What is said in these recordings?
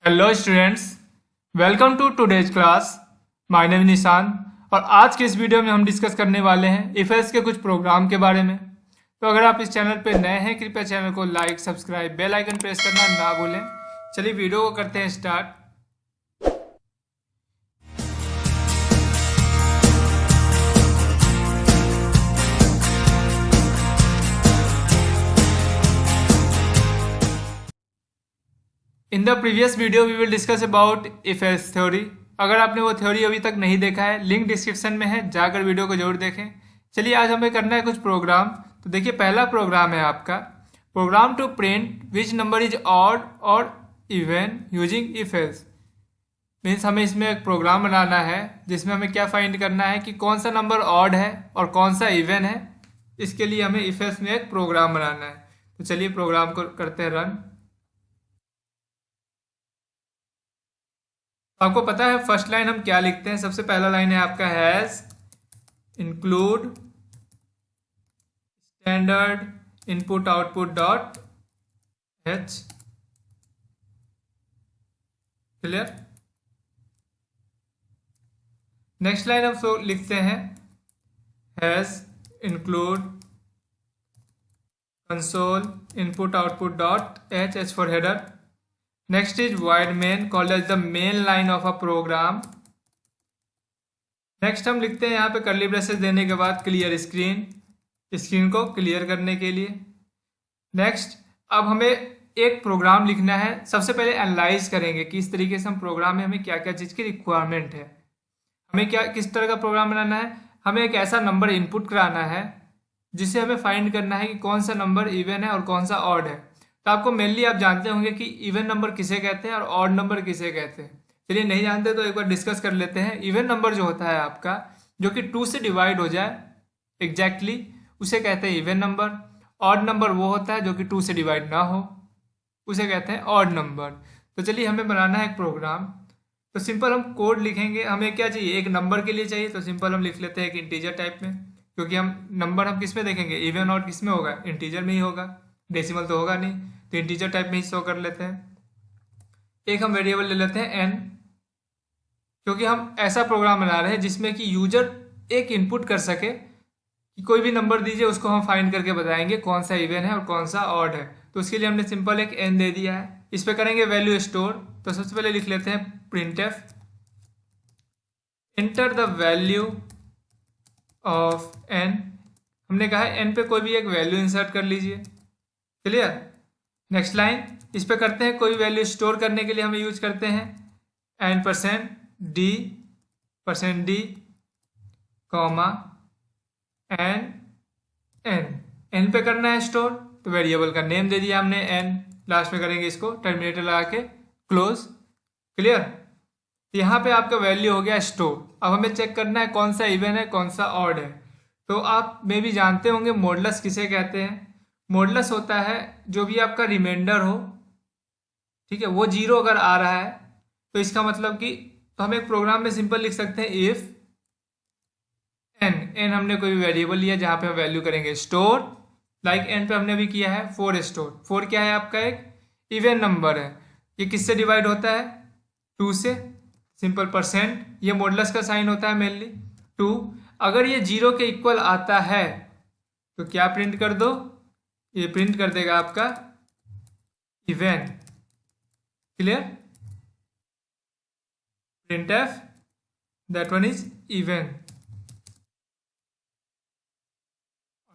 Hello students, welcome to today's class. My name Nishan और आज के इस वीडियो में हम डिस्कस करने वाले हैं इफ एल्स के कुछ प्रोग्राम के बारे में। तो अगर आप इस चैनल पर नए हैं, कृपया चैनल को like, subscribe, bell icon press करना ना भूलें। चलिए वीडियो को करते हैं start. In the previous video we will discuss about if else theory. अगर आपने वो थ्योरी अभी तक नहीं देखा है, लिंक डिस्क्रिप्शन में है, जाकर वीडियो को जरूर देखें। चलिए आज हमें करना है कुछ प्रोग्राम। तो देखिए पहला प्रोग्राम है आपका program to print which number is odd और even using if else. Means हमें इसमें एक प्रोग्राम बनाना है जिसमें हमें क्या फाइंड करना है कि कौन सा नंबर ऑड है और कौन सा इवन है। इसके लिए हमें इफ एल्स में एक प्रोग्राम बनाना है। तो चलिए प्रोग्राम को करते हैं रन। आपको पता है फर्स्ट लाइन हम क्या लिखते हैं? सबसे पहला लाइन है आपका has include standard input output dot H. Clear? Next line हम लिखते हैं has include console input output dot H, H for header. Next is void main called as the main line of a program. Next हम लिखते हैं यहाँ पे curly braces देने के बाद क्लियर स्क्रीन, स्क्रीन को क्लियर करने के लिए। नेक्स्ट अब हमें एक प्रोग्राम लिखना है। सबसे पहले एनालाइज करेंगे कि इस तरीके से हम प्रोग्राम में हमें क्या क्या चीज़ की रिक्वायरमेंट है। हमें क्या किस तरह का प्रोग्राम बनाना है? हमें एक ऐसा नंबर इनपुट कराना है जिसे हमें फाइंड करना है कि कौन सा नंबर इवन है और कौन सा ऑड है। तो आपको मेनली आप जानते होंगे कि इवन नंबर किसे कहते हैं और ऑड नंबर किसे कहते हैं। चलिए नहीं जानते तो एक बार डिस्कस कर लेते हैं। इवन नंबर जो होता है आपका जो कि 2 से डिवाइड हो जाए एग्जैक्टली उसे कहते हैं इवन नंबर। ऑड नंबर वो होता है जो कि 2 से डिवाइड ना हो, उसे कहते हैं ऑड नंबर। तो चलिए हमें बनाना है एक प्रोग्राम। तो सिंपल हम कोड लिखेंगे। हमें क्या चाहिए? एक नंबर के लिए चाहिए, तो सिंपल हम लिख लेते हैं एक इंटीजर टाइप में, क्योंकि हम नंबर हम किस में देखेंगे? इवन ऑड किस में होगा? इंटीजर में ही होगा, डेसिमल तो होगा नहीं। तो इंटीजर टाइप में ही शो कर लेते हैं। एक हम वेरिएबल ले लेते हैं एन, क्योंकि हम ऐसा प्रोग्राम बना रहे हैं जिसमें कि यूजर एक इनपुट कर सके कि कोई भी नंबर दीजिए, उसको हम फाइंड करके बताएंगे कौन सा इवन है और कौन सा ऑड है। तो उसके लिए हमने सिंपल एक एन दे दिया है। इस पर करेंगे वैल्यू स्टोर। तो सबसे पहले लिख लेते हैं printf enter the value of N. हमने कहा है एन पे कोई भी एक वैल्यू इंसर्ट कर लीजिए। क्लियर? नेक्स्ट लाइन इस पे करते हैं कोई वैल्यू स्टोर करने के लिए हमें यूज करते हैं n %d comma n n पे करना है स्टोर। तो वेरिएबल का नेम दे दिया हमने एन। लास्ट में करेंगे इसको टर्मिनेटर लगा के क्लोज। क्लियर? यहाँ पे आपका वैल्यू हो गया स्टोर। अब हमें चेक करना है कौन सा इवन है कौन सा ऑड है। तो आप मे भी जानते होंगे मॉडुलस किसे कहते हैं। मॉडुलस होता है जो भी आपका रिमाइंडर हो, ठीक है, वो 0 अगर आ रहा है तो इसका मतलब कि तो हम एक प्रोग्राम में सिंपल लिख सकते हैं इफ एन हमने कोई वेरिएबल लिया जहां पे हम वैल्यू करेंगे स्टोर। लाइक एन पे हमने भी किया है 4 स्टोर। 4 क्या है? आपका एक इवन नंबर है। ये किससे डिवाइड होता है? 2 से। सिंपल %, ये मॉडुलस का साइन होता है मेनली 2। अगर ये 0 के इक्वल आता है तो क्या प्रिंट कर दो? ये प्रिंट कर देगा आपका even. Clear? printf that one is even।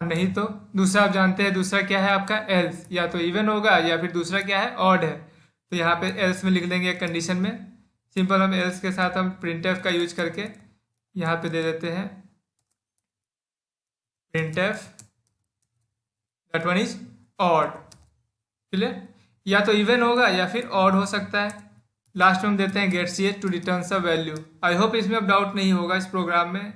और नहीं तो दूसरा आप जानते हैं, दूसरा क्या है आपका एल्स। या तो इवन होगा या फिर दूसरा क्या है? ऑड है। तो यहाँ पे एल्स में लिख देंगे कंडीशन में। सिंपल हम एल्स के साथ हम printf का यूज करके यहाँ पे दे देते हैं printf that one is odd। Clear? या तो इवन होगा या फिर ऑड हो सकता है। लास्ट में हम देते हैं get ch to return the value. I hope इसमें अब डाउट नहीं होगा इस प्रोग्राम में।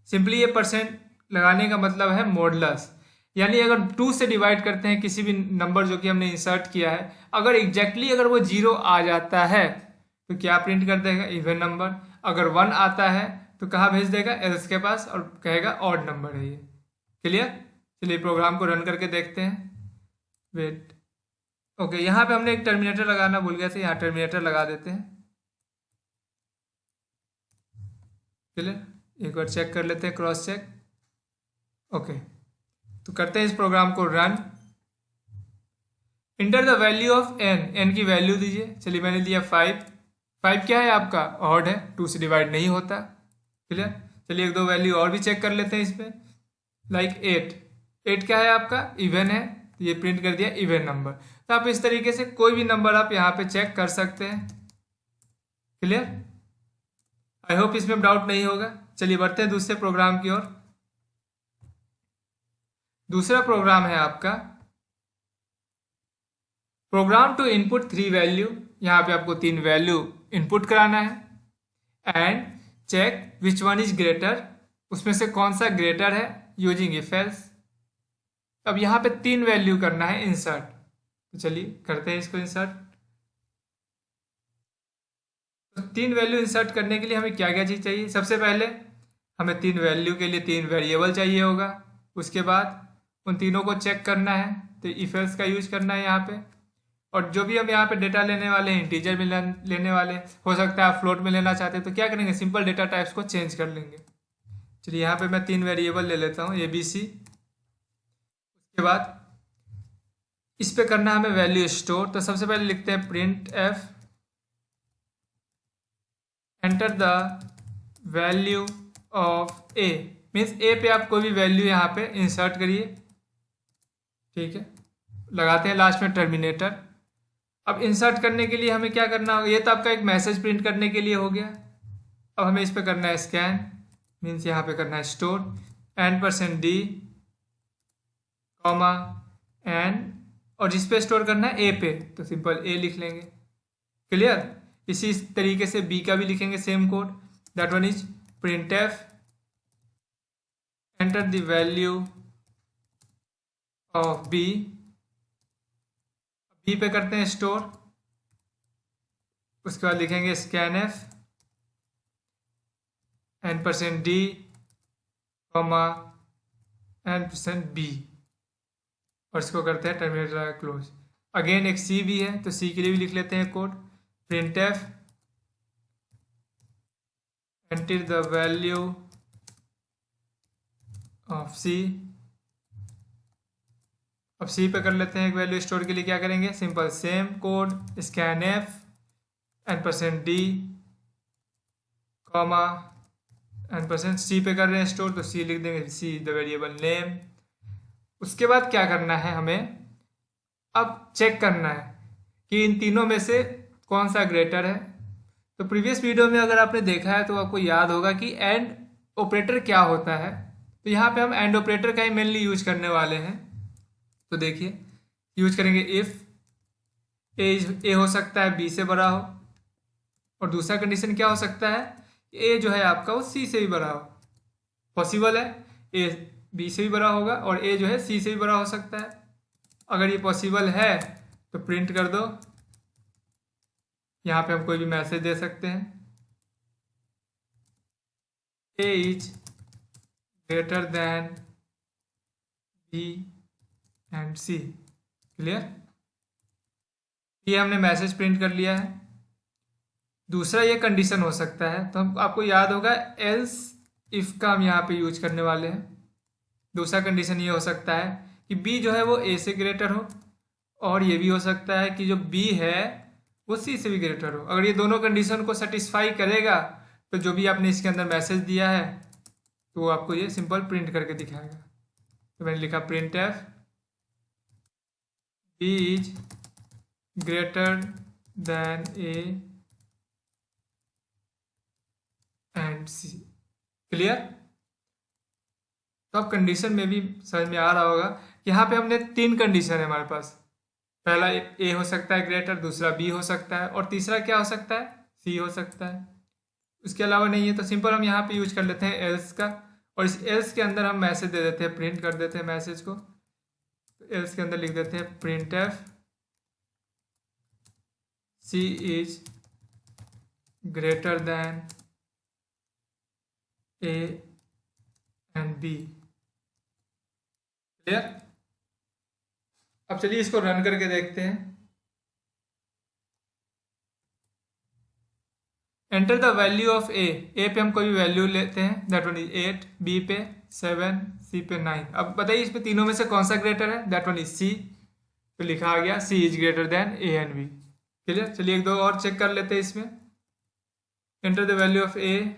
सिंपली ये % लगाने का मतलब है मॉडुलस, यानी अगर 2 से डिवाइड करते हैं किसी भी नंबर जो कि हमने इंसर्ट किया है, अगर एग्जैक्टली अगर वो 0 आ जाता है तो क्या प्रिंट कर देगा? Even number. अगर 1 आता है तो कहाँ भेज देगा? एल्स के पास, और कहेगा ऑड नंबर है ये। क्लियर? चलिए प्रोग्राम को रन करके देखते हैं। वेट, ओके, यहाँ पे हमने एक टर्मिनेटर लगाना भूल गए थे, यहाँ टर्मिनेटर लगा देते हैं। क्लियर, एक बार चेक कर लेते हैं, क्रॉस चेक। ओके, तो करते हैं इस प्रोग्राम को run. Enter the value of n, n की वैल्यू दीजिए। चलिए मैंने दिया 5। 5 क्या है आपका, ऑड है, 2 से डिवाइड नहीं होता। क्लियर, चलिए एक दो वैल्यू और भी चेक कर लेते हैं इसमें। लाइक 8, 8 क्या है आपका, इवन है, तो ये प्रिंट कर दिया इवन नंबर। तो आप इस तरीके से कोई भी नंबर आप यहाँ पे चेक कर सकते हैं। क्लियर, आई होप इसमें डाउट नहीं होगा। चलिए बढ़ते हैं दूसरे प्रोग्राम की ओर। दूसरा प्रोग्राम है आपका प्रोग्राम टू इनपुट 3 वैल्यू। यहाँ पे आपको 3 वैल्यू इनपुट कराना है and check which one is greater, उसमें से कौन सा ग्रेटर है यूजिंग इफ एल्स। अब यहाँ पे 3 वैल्यू करना है इंसर्ट, तो चलिए करते हैं इसको इंसर्ट। तो 3 वैल्यू इंसर्ट करने के लिए हमें क्या क्या चीज़ चाहिए, सबसे पहले हमें 3 वैल्यू के लिए 3 वेरिएबल चाहिए होगा। उसके बाद उन तीनों को चेक करना है, तो इफ एल्स का यूज करना है यहाँ पे। और जो भी हम यहाँ पे डेटा लेने वाले हैं, इंटीजर में लेने वाले, हो सकता है आप फ्लोट में लेना चाहते हैं, तो क्या करेंगे, सिंपल डेटा टाइप्स को चेंज कर लेंगे। चलिए यहाँ पे मैं 3 वेरिएबल ले लेता हूँ, ABC। उसके बाद इस पे करना है हमें वैल्यू स्टोर। तो सबसे पहले लिखते हैं print F, enter the value of A, means A पे आप कोई भी वैल्यू यहाँ पे इंसर्ट करिए। ठीक है, लगाते हैं लास्ट में टर्मिनेटर। अब इंसर्ट करने के लिए हमें क्या करना होगा, ये तो आपका एक मैसेज प्रिंट करने के लिए हो गया। अब हमें इस पे करना है स्कैन, मीन्स यहाँ पे करना है स्टोर %d कॉमा एन, और जिस पे स्टोर करना है ए पे, तो सिंपल ए लिख लेंगे। क्लियर, इसी तरीके से बी का भी लिखेंगे same code, that one is print F, enter the value of b, b पे करते हैं स्टोर। उसके बाद लिखेंगे scan f %d comma %b, और इसको करते हैं टर्मिनेटर क्लोज। अगेन एक सी भी है, तो सी के लिए भी लिख लेते हैं code, print F, enter the value of C. अब सी पे कर लेते हैं एक वैल्यू स्टोर के लिए, क्या करेंगे, simple same code, scan f %d comma %c पे कर रहे हैं स्टोर, तो सी लिख देंगे, सी द वेरिएबल नेम। उसके बाद क्या करना है हमें, अब चेक करना है कि इन तीनों में से कौन सा ग्रेटर है। तो प्रीवियस वीडियो में अगर आपने देखा है तो आपको याद होगा कि एंड ऑपरेटर क्या होता है। तो यहाँ पे हम एंड ऑपरेटर का ही मेनली यूज करने वाले हैं। तो देखिए, यूज करेंगे इफ ए हो सकता है बी से बड़ा हो, और दूसरा कंडीशन क्या हो सकता है, ए जो है आपका वो सी से भी बड़ा हो। पॉसिबल है ए बी से भी बड़ा होगा और ए जो है सी से भी बड़ा हो सकता है। अगर ये पॉसिबल है तो प्रिंट कर दो, यहाँ पे हम कोई भी मैसेज दे सकते हैं, A is greater than B and C. Clear, ये हमने मैसेज प्रिंट कर लिया है। दूसरा ये कंडीशन हो सकता है, तो हम आपको याद होगा एल्स इफ का हम यहाँ पे यूज करने वाले हैं। दूसरा कंडीशन ये हो सकता है कि बी जो है वो ए से ग्रेटर हो, और ये भी हो सकता है कि जो बी है वो सी से भी ग्रेटर हो। अगर ये दोनों कंडीशन को सेटिस्फाई करेगा तो जो भी आपने इसके अंदर मैसेज दिया है तो वो आपको ये सिंपल प्रिंट करके दिखाएगा। तो मैंने लिखा print f b is greater than A and C. Clear, तो अब कंडीशन में भी समझ में आ रहा होगा कि यहाँ पे हमने 3 कंडीशन है हमारे पास। पहला ए हो सकता है ग्रेटर, दूसरा बी हो सकता है, और तीसरा क्या हो सकता है, सी हो सकता है। उसके अलावा नहीं है, तो सिंपल हम यहाँ पे यूज कर लेते हैं एल्स का, और इस एल्स के अंदर हम मैसेज दे देते हैं, प्रिंट कर देते हैं मैसेज को। तो एल्स के अंदर लिख देते हैं print f c is greater than A and B. Clear, अब चलिए इसको रन करके देखते हैं। Enter the value of a पे हम कोई भी वैल्यू लेते हैं, दैट वन इज 8, बी पे 7, सी पे 9। अब बताइए इसमें तीनों में से कौन सा ग्रेटर है, दैट वन इज सी। तो लिखा आ गया C is greater than A and B. Clear. चलिए एक दो और चेक कर लेते हैं इसमें। Enter the value of A,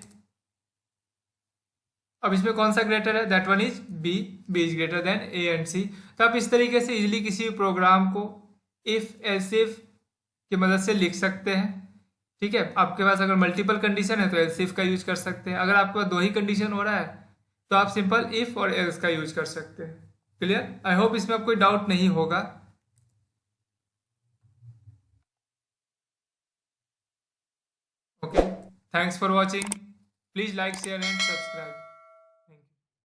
अब इसमें कौन सा ग्रेटर है, that one is B, B is greater than A and C. तो आप इस तरीके से इजिली किसी भी प्रोग्राम को इफ एल्स इफ की मदद से लिख सकते हैं। ठीक है, आपके पास अगर मल्टीपल कंडीशन है तो एल्स इफ का यूज कर सकते हैं। अगर आपके पास दो ही कंडीशन हो रहा है तो आप सिंपल इफ और एल्स का यूज कर सकते हैं। क्लियर। आई होप इसमें अब कोई डाउट नहीं होगा। Okay, thanks for watching. Please like share and subscribe.